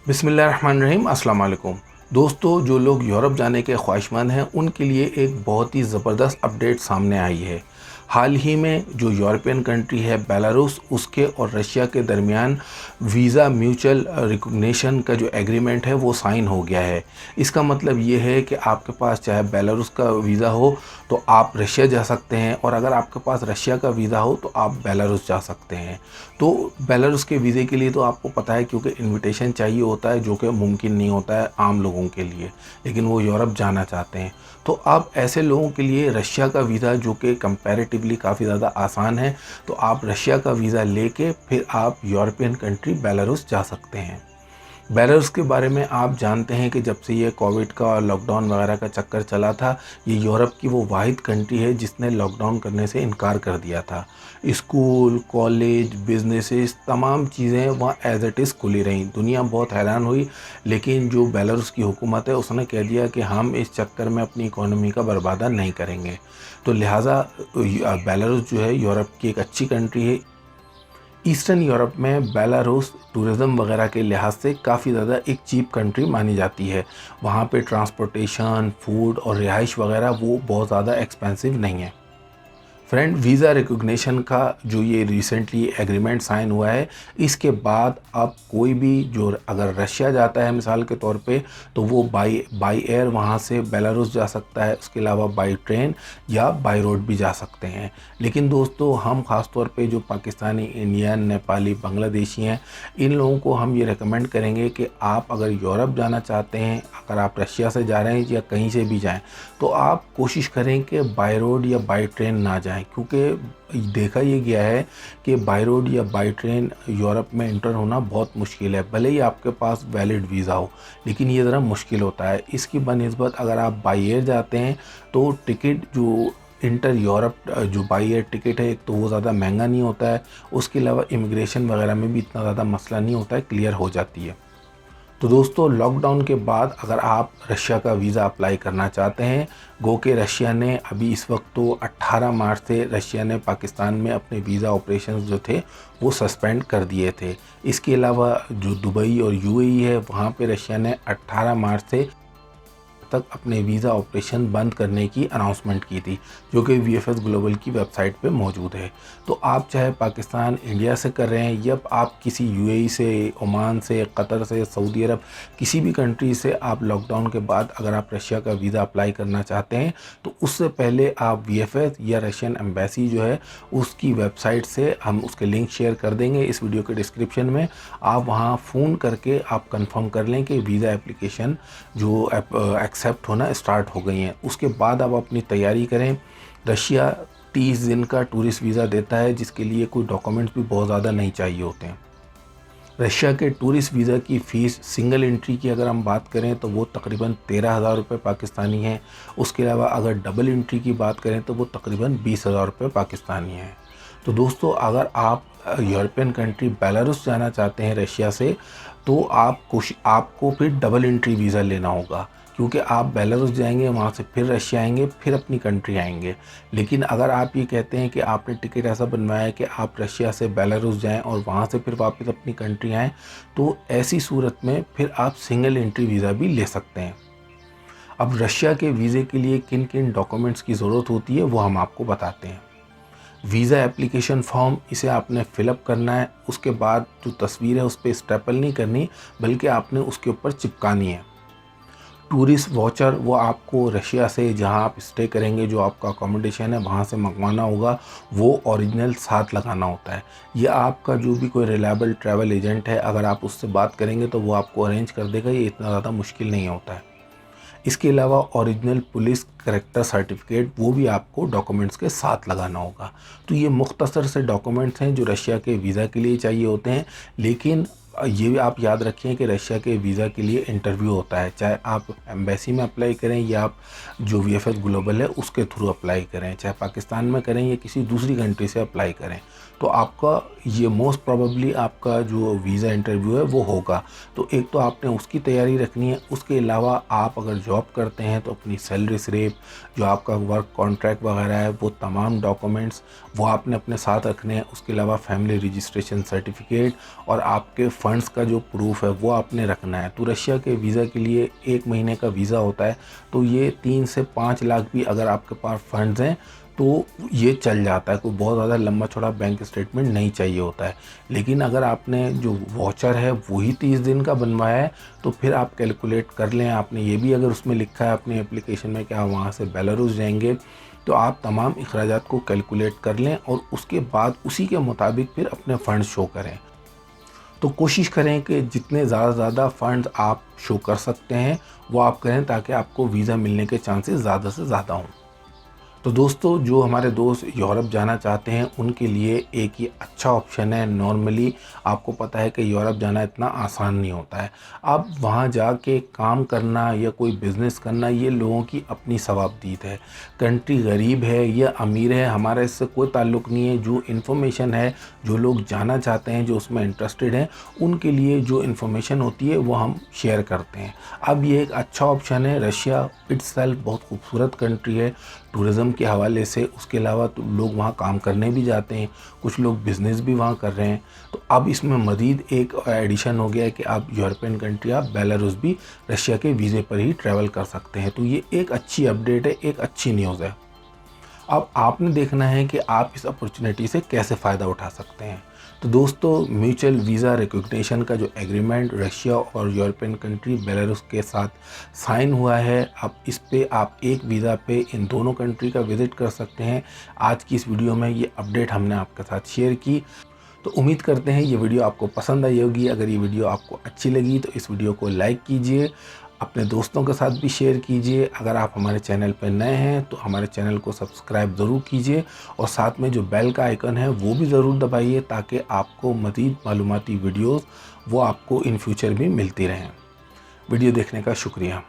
बिस्मिल्लाहिर्रहमानिर्रहीम, अस्सलाम वालेकुम। दोस्तों, जो लोग यूरोप जाने के ख्वाहिशमंद हैं उनके लिए एक बहुत ही ज़बरदस्त अपडेट सामने आई है। हाल ही में जो यूरोपियन कंट्री है बेलारूस, उसके और रशिया के दरमियान वीज़ा म्यूचुअल रिकॉग्निशन का जो एग्रीमेंट है वो साइन हो गया है। इसका मतलब ये है कि आपके पास चाहे बेलारूस का वीज़ा हो तो आप रशिया जा सकते हैं, और अगर आपके पास रशिया का वीज़ा हो तो आप बेलारूस जा सकते हैं। तो बेलारूस के वीज़े के लिए तो आपको पता है, क्योंकि इनविटेशन चाहिए होता है, जो कि मुमकिन नहीं होता है आम लोगों के लिए, लेकिन वो यूरोप जाना चाहते हैं। तो अब ऐसे लोगों के लिए रशिया का वीज़ा, जो कि कंपैरेटिवली काफ़ी ज़्यादा आसान है, तो आप रशिया का वीज़ा लेके फिर आप यूरोपियन कंट्री बेलारूस जा सकते हैं। बेलारूस के बारे में आप जानते हैं कि जब से ये कोविड का और लॉकडाउन वगैरह का चक्कर चला था, ये यूरोप की वो वाहिद कंट्री है जिसने लॉकडाउन करने से इनकार कर दिया था। स्कूल, कॉलेज, बिजनेसेस, तमाम चीज़ें वहाँ एज़ इट इज़ खुली रहीं। दुनिया बहुत हैरान हुई, लेकिन जो बेलारूस की हुकूमत है उसने कह दिया कि हम इस चक्कर में अपनी इकोनॉमी का बर्बादा नहीं करेंगे। तो लिहाजा बेलारूस जो है यूरोप की एक अच्छी कंट्री है। ईस्टर्न यूरोप में बेलारूस टूरिज़्म वगैरह के लिहाज से काफ़ी ज़्यादा एक चीप कंट्री मानी जाती है। वहाँ पे ट्रांसपोर्टेशन, फूड और रिहाइश वगैरह वो बहुत ज़्यादा एक्सपेंसिव नहीं है। फ्रेंड, वीज़ा रिकॉग्निशन का जो ये रिसेंटली एग्रीमेंट साइन हुआ है, इसके बाद अब कोई भी जो अगर रशिया जाता है मिसाल के तौर पे, तो वो बाई एयर वहाँ से बेलारूस जा सकता है। उसके अलावा बाई ट्रेन या बाई रोड भी जा सकते हैं। लेकिन दोस्तों, हम ख़ास तौर पे जो पाकिस्तानी, इंडियन, नेपाली, बांग्लादेशी हैं, इन लोगों को हम ये रेकमेंड करेंगे कि आप अगर यूरोप जाना चाहते हैं, अगर आप रशिया से जा रहे हैं या कहीं से भी जाएँ, तो आप कोशिश करें कि बाई रोड या बाई ट्रेन ना जाएं, क्योंकि देखा ये गया है कि बाई रोड या बाई ट्रेन यूरोप में इंटर होना बहुत मुश्किल है। भले ही आपके पास वैलिड वीज़ा हो, लेकिन ये ज़रा मुश्किल होता है। इसकी बनिस्बत अगर आप बाई एयर जाते हैं तो टिकट जो इंटर यूरोप जो बाई एयर टिकट है, एक तो वो ज़्यादा महंगा नहीं होता है, उसके अलावा इमिग्रेशन वगैरह में भी इतना ज़्यादा मसला नहीं होता है, क्लियर हो जाती है। तो दोस्तों, लॉकडाउन के बाद अगर आप रशिया का वीज़ा अप्लाई करना चाहते हैं, गो के रशिया ने अभी इस वक्त तो 18 मार्च से रशिया ने पाकिस्तान में अपने वीज़ा ऑपरेशंस जो थे वो सस्पेंड कर दिए थे। इसके अलावा जो दुबई और यूएई है, वहाँ पे रशिया ने 18 मार्च से तक अपने वीज़ा ऑपरेशन बंद करने की अनाउंसमेंट की थी, जो कि वीएफएस ग्लोबल की वेबसाइट पे मौजूद है। तो आप चाहे पाकिस्तान, इंडिया से कर रहे हैं, या आप किसी यूएई से, ओमान से, कतर से, सऊदी अरब, किसी भी कंट्री से आप लॉकडाउन के बाद अगर आप रशिया का वीज़ा अप्लाई करना चाहते हैं, तो उससे पहले आप वीएफएस या रशियन एम्बेसी जो है उसकी वेबसाइट से, हम उसके लिंक शेयर कर देंगे इस वीडियो के डिस्क्रिप्शन में, आप वहाँ फ़ोन करके आप कंफर्म कर लें कि वीज़ा एप्लीकेशन जो एक्सेप्ट होना स्टार्ट हो गई हैं। उसके बाद आप अपनी तैयारी करें। रशिया 30 दिन का टूरिस्ट वीज़ा देता है, जिसके लिए कोई डॉक्यूमेंट्स भी बहुत ज़्यादा नहीं चाहिए होते हैं। रशिया के टूरिस्ट वीज़ा की फ़ीस सिंगल एंट्री की अगर हम बात करें तो वो तकरीबन 13,000 रुपये पाकिस्तानी है। उसके अलावा अगर डबल एंट्री की बात करें तो वो तकरीबन 20,000 रुपये पाकिस्तानी है। तो दोस्तों, अगर आप यूरोपियन कंट्री बेलारूस जाना चाहते हैं रशिया से, तो आपको फिर डबल एंट्री वीज़ा लेना होगा, क्योंकि आप बेलारूस जाएंगे, वहाँ से फिर रशिया आएंगे, फिर अपनी कंट्री आएंगे। लेकिन अगर आप ये कहते हैं कि आपने टिकट ऐसा बनवाया है कि आप रशिया से बेलारूस जाएं और वहाँ से फिर वापस अपनी कंट्री आएँ, तो ऐसी सूरत में फिर आप सिंगल एंट्री वीज़ा भी ले सकते हैं। अब रशिया के वीज़े के लिए किन किन डॉक्यूमेंट्स की ज़रूरत होती है वो हम आपको बताते हैं। वीज़ा एप्लीकेशन फॉर्म, इसे आपने फ़िलअप करना है। उसके बाद जो तस्वीर है उस पर स्टेपल नहीं करनी, बल्कि आपने उसके ऊपर चिपकानी है। टूरिस्ट वाउचर, वो आपको रशिया से जहां आप स्टे करेंगे, जो आपका अकोमोडेशन है, वहां से मंगवाना होगा। वो ओरिजिनल साथ लगाना होता है। ये आपका जो भी कोई रिलायबल ट्रैवल एजेंट है, अगर आप उससे बात करेंगे तो वो आपको अरेंज कर देगा। ये इतना ज़्यादा मुश्किल नहीं होता है। इसके अलावा ओरिजिनल पुलिस करैक्टर सर्टिफिकेट, वो भी आपको डॉक्यूमेंट्स के साथ लगाना होगा। तो ये मुख्तसर से डॉक्यूमेंट्स हैं जो रशिया के वीज़ा के लिए चाहिए होते हैं। लेकिन ये भी आप याद रखें कि रशिया के वीज़ा के लिए इंटरव्यू होता है, चाहे आप एम्बेसी में अप्लाई करें या आप जो वीएफएस ग्लोबल है उसके थ्रू अप्लाई करें, चाहे पाकिस्तान में करें या किसी दूसरी कंट्री से अप्लाई करें, तो आपका ये मोस्ट प्रोबेबली आपका जो वीज़ा इंटरव्यू है वो होगा। तो एक तो आपने उसकी तैयारी रखनी है। उसके अलावा आप अगर जॉब करते हैं तो अपनी सैलरी स्लिप, जो आपका वर्क कॉन्ट्रैक्ट वगैरह है, वो तमाम डॉक्यूमेंट्स वो आपने अपने साथ रखने हैं। उसके अलावा फैमिली रजिस्ट्रेशन सर्टिफिकेट और आपके फ़ंड्स का जो प्रूफ है वो आपने रखना है। तो रशिया के वीज़ा के लिए 1 महीने का वीज़ा होता है, तो ये 3 से 5 लाख भी अगर आपके पास फ़ंड्स हैं तो ये चल जाता है। कोई बहुत ज़्यादा लंबा चौड़ा बैंक स्टेटमेंट नहीं चाहिए होता है। लेकिन अगर आपने जो वाउचर है वही 30 दिन का बनवाया है तो फिर आप कैलकुलेट कर लें। आपने ये भी अगर उसमें लिखा है अपनी एप्लीकेशन में कि आप वहाँ से बेलारूस जाएंगे, तो आप तमाम अखराजात को कैलकुलेट कर लें और उसके बाद उसी के मुताबिक फिर अपने फ़ंड शो करें। तो कोशिश करें कि जितने ज़्यादा फ़ंड्स आप शो कर सकते हैं वो आप करें, ताकि आपको वीज़ा मिलने के चांसेस ज़्यादा से ज़्यादा हों। तो दोस्तों, जो हमारे दोस्त यूरोप जाना चाहते हैं उनके लिए एक ही अच्छा ऑप्शन है। नॉर्मली आपको पता है कि यूरोप जाना इतना आसान नहीं होता है। अब वहाँ जाके काम करना या कोई बिज़नेस करना ये लोगों की अपनी सवाबदीद है। कंट्री गरीब है या अमीर है, हमारा इससे कोई ताल्लुक़ नहीं है। जो इन्फॉर्मेशन है, जो लोग जाना चाहते हैं, जो उसमें इंटरेस्टेड हैं, उनके लिए जो इन्फॉर्मेशन होती है वो हम शेयर करते हैं। अब ये एक अच्छा ऑप्शन है। रशिया इट्सेल्फ बहुत खूबसूरत कंट्री है टूरिज़्म के हवाले से। उसके अलावा तो लोग वहाँ काम करने भी जाते हैं, कुछ लोग बिज़नेस भी वहाँ कर रहे हैं। तो अब इसमें मज़ीद एक एडिशन हो गया है कि आप यूरोपियन कंट्री, आप बेलारूस भी रशिया के वीज़े पर ही ट्रैवल कर सकते हैं। तो ये एक अच्छी अपडेट है, एक अच्छी न्यूज़ है। अब आपने देखना है कि आप इस अपॉर्चुनिटी से कैसे फ़ायदा उठा सकते हैं। तो दोस्तों, म्यूचुअल वीज़ा रिकॉग्निशन का जो एग्रीमेंट रशिया और यूरोपियन कंट्री बेलारूस के साथ साइन हुआ है, अब इस पे आप एक वीज़ा पे इन दोनों कंट्री का विज़िट कर सकते हैं। आज की इस वीडियो में ये अपडेट हमने आपके साथ शेयर की। तो उम्मीद करते हैं ये वीडियो आपको पसंद आई होगी। अगर ये वीडियो आपको अच्छी लगी तो इस वीडियो को लाइक कीजिए, अपने दोस्तों के साथ भी शेयर कीजिए। अगर आप हमारे चैनल पर नए हैं तो हमारे चैनल को सब्सक्राइब ज़रूर कीजिए और साथ में जो बेल का आइकन है वो भी ज़रूर दबाइए, ताकि आपको मज़ीद मालूमाती वीडियोज़ वो आपको इन फ्यूचर भी मिलती रहें। वीडियो देखने का शुक्रिया।